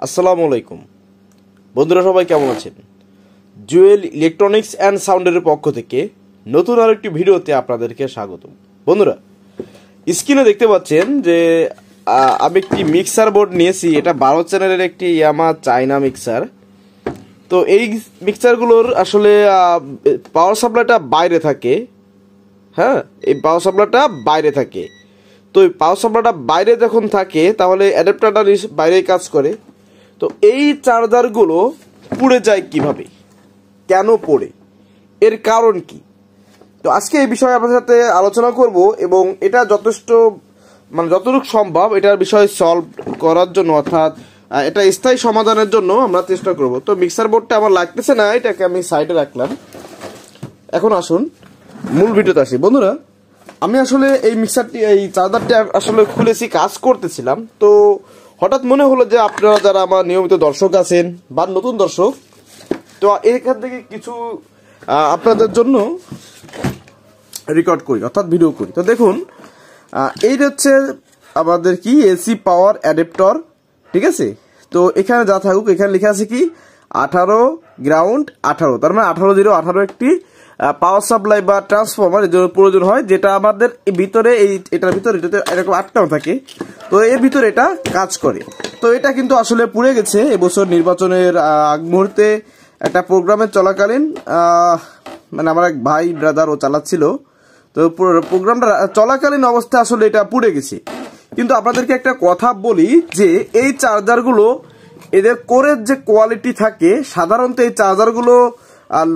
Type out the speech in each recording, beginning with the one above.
আসসালামু আলাইকুম বন্ধুরা, সবাই কেমন আছেন? জুয়েল ইলেকট্রনিক্স অ্যান্ড সাউন্ডের পক্ষ থেকে নতুন আরেকটি ভিডিওতে আপনাদেরকে স্বাগতম। বন্ধুরা, স্ক্রিনে দেখতে পাচ্ছেন যে আমি একটি মিক্সার বোর্ড নিয়েছি। এটা 12 চ্যানেলের একটি ইয়ামা চায়না মিক্সার। তো এই মিক্সারগুলোর আসলে পাওয়ার সাপ্লাইটা বাইরে থাকে। হ্যাঁ, এই পাওয়ার সাপ্লাইটা বাইরে থাকে। তো এই পাওয়ার সাপ্লাইটা বাইরে যখন থাকে তাহলে অ্যাডাপ্টারটা বাইরেই কাজ করে। তো এই চার্জারগুলো পুড়ে যায় কিভাবে, কেন পড়ে, এর কারণ কি? তো আজকে এই বিষয়ে আপনাদের সাথে আলোচনা করব এবং এটা যথেষ্ট যতটুকু সম্ভব এটার বিষয় সলভ করার জন্য, অর্থাৎ এটা স্থায়ী সমাধানের জন্য আমরা চেষ্টা করব। তো মিক্সার বোর্ডটা আমার লাগতেছে না, এটাকে আমি সাইডে রাখলাম। এখন আসুন মূল ভিডিওতে আসি। বন্ধুরা, আমি আসলে এই চার্জারটি আসলে খুলেছি, কাজ করতেছিলাম। তো হঠাৎ মনে হলো যে আপনারা যারা আমার নিয়মিত দর্শক আছেন বা নতুন দর্শক, তো এখান থেকে কিছু আপনাদের জন্য রেকর্ড করি, অর্থাৎ ভিডিও করি। তো দেখুন, এইটা হচ্ছে আমাদের কি এসি পাওয়ার অ্যাডাপ্টার, ঠিক আছে? তো এখানে যা থাকুক, এখানে লেখা আছে কি 18 গ্রাউন্ড 18, তার মানে 18 একটি পাওয়ার সাপ্লাই বা ট্রান্সফরমার এর জন্য প্রয়োজন হয়, যেটা আমাদের ভিতরে এটার ভিতরে এরকম আটকানো থাকে। তো এর ভিতরে এটা কাজ করে। তো এটা কিন্তু আসলে পুড়ে গেছে এবছর নির্বাচনের আগ মুহূর্তে একটা প্রোগ্রামের চলাকালীন। আমার এক ভাই ব্রাদার ও চালাচ্ছিল। তো প্রোগ্রামটা চলাকালীন অবস্থায় আসলে এটা পুড়ে গেছে। কিন্তু আপনাদেরকে একটা কথা বলি যে এই চার্জারগুলো, এদের কোরের যে কোয়ালিটি থাকে, সাধারণত এই চার্জারগুলো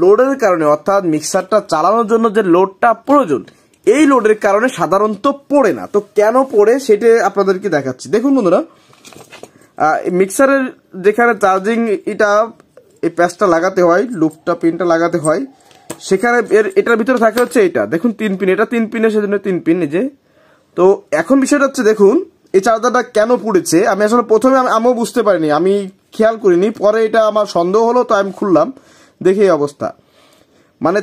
লোডের কারণে, অর্থাৎ মিক্সারটা চালানোর জন্য যে লোডটা প্রয়োজন, এই লোডের কারণে সাধারণত পড়ে না। তো কেন পড়ে সেটা আপনাদেরকে দেখাচ্ছি। দেখুন বন্ধুরা, মিক্সারের যেখানে চার্জিং এই প্যাচটা লাগাতে হয়, লুপটা পিনটা লাগাতে হয়, সেখানে এটার ভিতরে থাকে হচ্ছে এটা দেখুন 3 পিন, এটা 3 পিনের, সেজন্য 3 পিন। এই যে, তো এখন বিষয়টা হচ্ছে দেখুন এই চার্জারটা কেন পুড়েছে। আমি আসলে প্রথমে আমিও বুঝতে পারিনি, আমি খেয়াল করিনি, পরে এটা আমার সন্দেহ হলো, তো আমি খুললাম, দেখি এই অবস্থা।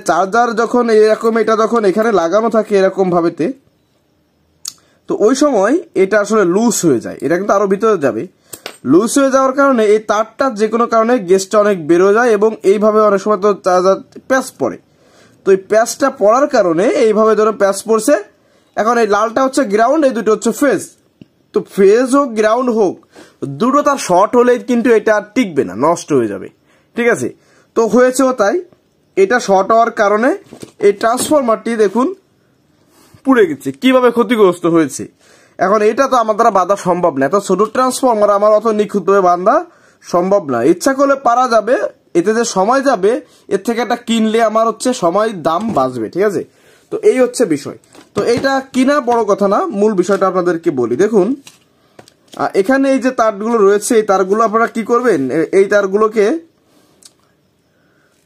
চার্জার যখন এরকম, এটা যখন এখানে লাগানো থাকে এরকম ভাবেতে, তো ওই সময় এটা আসলে লুজ হয়ে যায়। এটা কিন্তু আরো ভিতরে যাবে। লুজ হয়ে যাওয়ার কারণে এই তারটা যে কোনো কারণে গেজটা অনেক বেরো যায় এবং এইভাবে অনেক সময় তো চার্জার প্যাচ পড়ে। তো এই প্যাচটা পড়ার কারণে এইভাবে ধরো প্যাচ পড়ছে। এখন এই লালটা হচ্ছে গ্রাউন্ড, এই দুটো হচ্ছে ফেজ। তো ফেজ হোক গ্রাউন্ড হোক, দুটো তার শর্ট হলে কিন্তু এটা টিকবে না, নষ্ট হয়ে যাবে, ঠিক আছে? তো হয়েছেও তাই। এটা শর্ট হওয়ার কারণে এই ট্রান্সফরমারটি দেখুন পুড়ে গেছে। কিভাবে ক্ষতিগ্রস্ত হয়েছে, এখন এটা তো আমার দ্বারা বাঁধা সম্ভব না। এত ছোট ট্রান্সফরমার আমার অত নিখুঁতভাবে বাঁধা সম্ভব না। ইচ্ছা করলে পারা যাবে, এতে যে সময় যাবে, এর থেকে একটা কিনলে আমার হচ্ছে সময় দাম বাঁচবে, ঠিক আছে? তো এই হচ্ছে বিষয়। তো এইটা কিনা বড় কথা না, মূল বিষয়টা আপনাদেরকে বলি। দেখুন, এখানে এই যে তারগুলো রয়েছে, এই তারগুলো আপনারা কি করবেন, এই তারগুলোকে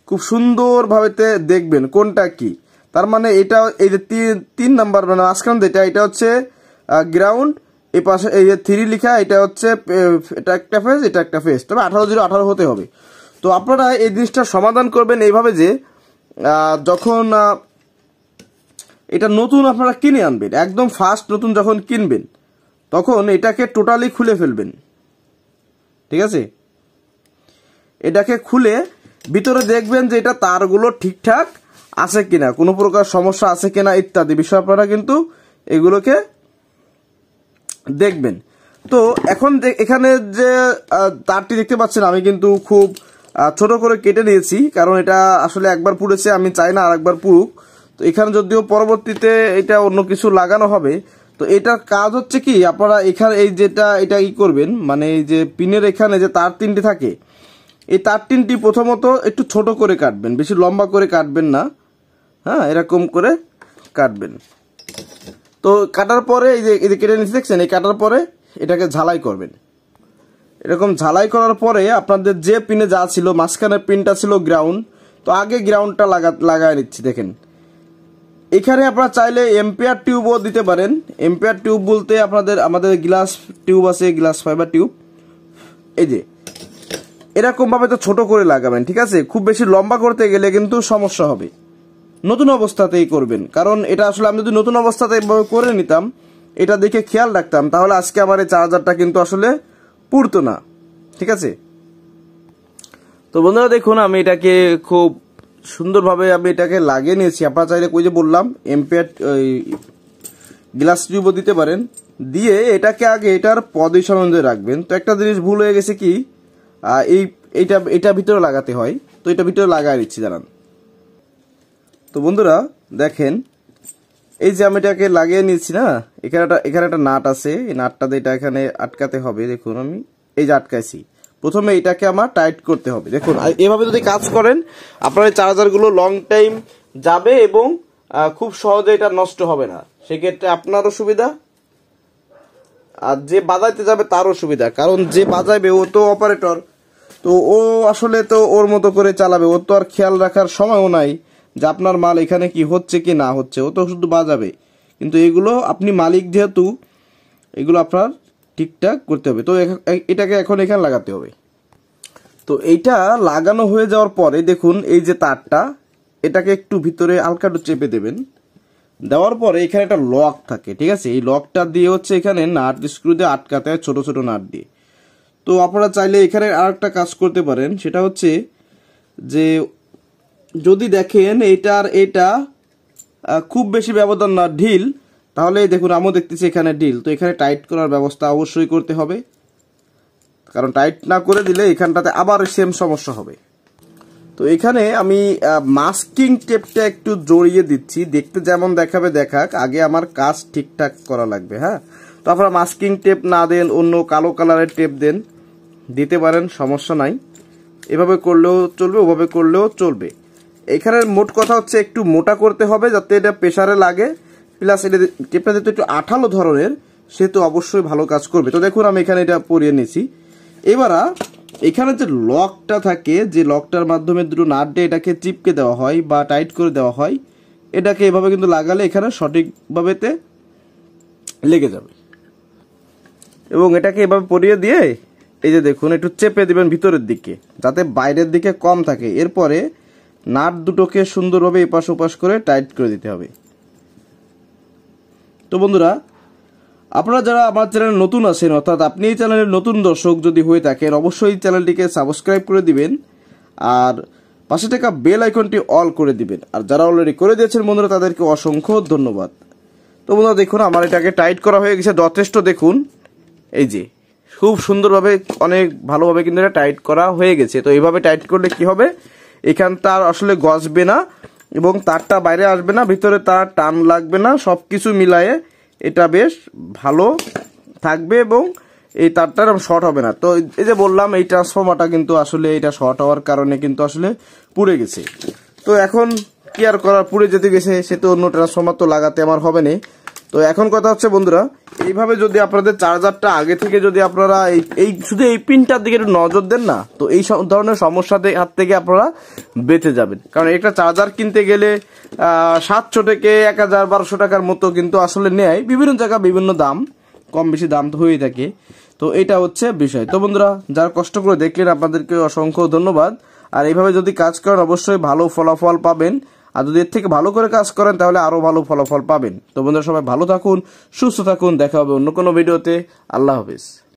খুব সুন্দরভাবে দেখবেন কোনটা কি। তার মানে এটা এই যে 3 নাম্বার মাঝখান, এটা হচ্ছে গ্রাউন্ড, এই পাশে এই যে 3 লেখা, এটা হচ্ছে এটা একটা ফেজ, এটা একটা ফেজ। তবে 18 হতে হবে। তো আপনারা এই জিনিসটা সমাধান করবেন এইভাবে যে যখন এটা নতুন আপনারা কিনে আনবেন, একদম ফার্স্ট নতুন যখন কিনবেন, তখন এটাকে টোটালি খুলে ফেলবেন, ঠিক আছে? এটাকে খুলে ভিতরে দেখবেন যে এটা তারগুলো ঠিকঠাক আছে কিনা, কোনো প্রকার সমস্যা আছে কিনা ইত্যাদি বিষয় আপনারা কিন্তু এগুলোকে দেখবেন। তো এখন এখানে যে তারটি দেখতে পাচ্ছেন, আমি কিন্তু খুব ছোট করে কেটে নিয়েছি, কারণ এটা আসলে একবার পুড়েছে, আমি চাই না আর একবার পুড়ুক। তো এখানে যদিও পরবর্তীতে এটা অন্য কিছু লাগানো হবে। তো এটার কাজ হচ্ছে কি, আপনারা এখানে এটা ই করবেন, এই যে পিনের এখানে যে তার 3টি থাকে, এই তার 3টি প্রথমত একটু ছোট করে কাটবেন, বেশি লম্বা করে কাটবেন না। হ্যাঁ, এরকম করে কাটবেন। তো কাটার পরে এই যে কেটে নিতে দেখছেন, এই কাটার পরে এটাকে ঝালাই করবেন। এরকম ঝালাই করার পরে আপনাদের যে পিনে যা ছিল, মাঝখানের পিনটা ছিল গ্রাউন্ড, তো আগে গ্রাউন্ডটা লাগায় নিচ্ছি। দেখেন, এখানে আপনারা চাইলে এম্পিয়ার টিউবও দিতে পারেন। এম্পিয়ার টিউব বলতে আমাদের গ্লাস টিউব আছে, গ্লাস ফাইবার টিউব। এই যে এরকম ভাবে তো ছোট করে লাগাবেন, ঠিক আছে? খুব বেশি লম্বা করতে গেলে কিন্তু সমস্যা হবে। নতুন অবস্থাতেই করবেন, কারণ এটা আসলে আমি যদি নতুন অবস্থাতে এইভাবে করে নিতাম, এটা দেখে খেয়াল রাখতাম, তাহলে আজকে আমার এই চার্জারটা কিন্তু আসলে পুড়তো না। ঠিক আছে। তো বন্ধুরা দেখুন আমি এটাকে খুব সুন্দরভাবে আমি এটাকে লাগিয়ে নিয়েছি। আপনারা চাইলে ওই যে বললাম এম্পিয়ার গ্লাস টিউবও দিতে পারেন, দিয়ে এটাকে আগে এটার পজিশন অনুযায়ী রাখবেন। তো একটা জিনিস ভুল হয়ে গেছে কি, এটা ভিতরে লাগাতে হয়, তো এটা ভিতরে লাগাই দিচ্ছি জানান। তো বন্ধুরা দেখেন এই যে আমি এটাকে লাগিয়ে নিয়েছি না, এখানে একটা নাট আছে, এই নাটটা দিয়ে এটা এখানে আটকাতে হবে। দেখুন আমি এই যে আটকাইছি, প্রথমে এটাকে আমার টাইট করতে হবে। দেখুন এভাবে যদি কাজ করেন আপনার এই চার্জারগুলো লং টাইম যাবে এবং খুব সহজে এটা নষ্ট হবে না। সেক্ষেত্রে আপনারও সুবিধা আর যে বাজাইতে যাবে তারও সুবিধা, কারণ যে বাজাইবে ও তো অপারেটর, তো ও আসলে তো ওর মতো করে চালাবে, ও তো আর খেয়াল রাখার সময়ও নাই যে আপনার মাল এখানে কি হচ্ছে কি না হচ্ছে, ও তো শুধু বাজাবে। কিন্তু এগুলো আপনি মালিক যেহেতু এগুলো আপনার ঠিকঠাক করতে হবে। তো এটাকে এখন এখানে লাগাতে হবে। তো এইটা লাগানো হয়ে যাওয়ার পরে দেখুন এই যে তারটা, এটাকে একটু ভিতরে হালকা একটু চেপে দেবেন। দেওয়ার পরে এখানে একটা লক থাকে, ঠিক আছে, এই লকটা দিয়ে হচ্ছে এখানে নাট স্ক্রু দিয়ে আটকাতে হয়, ছোট ছোট নাট দিয়ে। তো আপনারা চাইলে এখানে আর একটা কাজ করতে পারেন, সেটা হচ্ছে যে যদি দেখেন এটা খুব বেশি ব্যবধান না, ঢিল, তাহলে দেখুন আমিও দেখতেছি এখানে ঢিল, তো এখানে টাইট করার ব্যবস্থা অবশ্যই করতে হবে, কারণ টাইট না করে দিলে এখানটাতে আবার সেম সমস্যা হবে। তো এখানে আমি মাস্কিং টেপটা একটু জড়িয়ে দিচ্ছি, দেখতে যেমন দেখাবে দেখাক, আগে আমার কাজ ঠিকঠাক করা লাগবে। হ্যাঁ, তো আপনারা মাস্কিং টেপ না দেন, অন্য কালো কালারের টেপ দেন, দিতে পারেন, সমস্যা নাই। এভাবে করলেও চলবে, ওভাবে করলেও চলবে। এখানে মোট কথা হচ্ছে একটু মোটা করতে হবে যাতে এটা প্রেসারে লাগে, প্লাস এটা টেপটা যেহেতু একটু আঠালো ধরনের সেহেতু অবশ্যই ভালো কাজ করবে। তো দেখুন আমি এখানে এটা পরিয়ে নিয়েছি। এবার এখানে যে লকটা থাকে, যে লকটার মাধ্যমে দুটো নাট দিয়ে এটাকে চিপকে দেওয়া হয় বা টাইট করে দেওয়া হয়, এটাকে এভাবে কিন্তু লাগালে এখানে সঠিকভাবেতে লেগে যাবে। এবং এটাকে এভাবে পরিয়ে দিয়ে এই যে দেখুন একটু চেপে দিবেন ভিতরের দিকে যাতে বাইরের দিকে কম থাকে। এরপরে নাট দুটোকে সুন্দরভাবে এপাশ ওপাশ করে টাইট করে দিতে হবে। তো বন্ধুরা আপনারা যারা আমার চ্যানেলে নতুন আছেন, অর্থাৎ আপনি এই চ্যানেলের নতুন দর্শক যদি হয়ে থাকেন, অবশ্যই চ্যানেলটিকে সাবস্ক্রাইব করে দিবেন আর পাশে থাকা বেল আইকনটি অল করে দিবেন। আর যারা অলরেডি করে দিয়েছেন বন্ধুরা তাদেরকে অসংখ্য ধন্যবাদ। তো বন্ধুরা দেখুন আমার এটাকে টাইট করা হয়ে গেছে যথেষ্ট। দেখুন এই যে খুব সুন্দরভাবে অনেক ভালোভাবে কিন্তু এটা টাইট করা হয়ে গেছে। তো এইভাবে টাইট করলে কি হবে, এখানটা আসলে গজবে না এবং তারটা বাইরে আসবে না, ভিতরে তার টান লাগবে না, সবকিছু মিলায়ে এটা বেশ ভালো থাকবে এবং এই তারটার শর্ট হবে না। তো এই যে বললাম এই ট্রান্সফর্মারটা কিন্তু আসলে এটা শর্ট হওয়ার কারণে কিন্তু আসলে পুড়ে গেছে। তো এখন কি আর করার, পুড়ে যেতে গেছে, সে তো অন্য ট্রান্সফর্মার তো লাগাতে আমার হবে না। তো এখন কথা হচ্ছে বন্ধুরা, এইভাবে যদি আপনাদের চার্জারটা আগে থেকে যদি আপনারা এই শুধু এই পিনটার দিকে একটু নজর দেন না, তো এই ধরনের সমস্যাতে হাত থেকে আপনারা বেঁচে যাবেন। কারণ একটা চার্জার কিনতে গেলে 700 থেকে 1000-1200 টাকার মতো কিন্তু আসলে নেয়, বিভিন্ন জায়গা বিভিন্ন দাম, কম বেশি দাম তো হয়েই থাকে। তো এটা হচ্ছে বিষয়। তো বন্ধুরা যারা কষ্ট করে দেখলেন আপনাদেরকে অসংখ্য ধন্যবাদ। আর এইভাবে যদি কাজ করেন অবশ্যই ভালো ফলাফল পাবেন, আর যদি এর থেকে ভালো করে কাজ করেন তাহলে আরো ভালো ফলাফল পাবেন। তো বন্ধুরা সবাই ভালো থাকুন, সুস্থ থাকুন, দেখা হবে অন্য কোনো ভিডিওতে। আল্লাহ হাফেজ।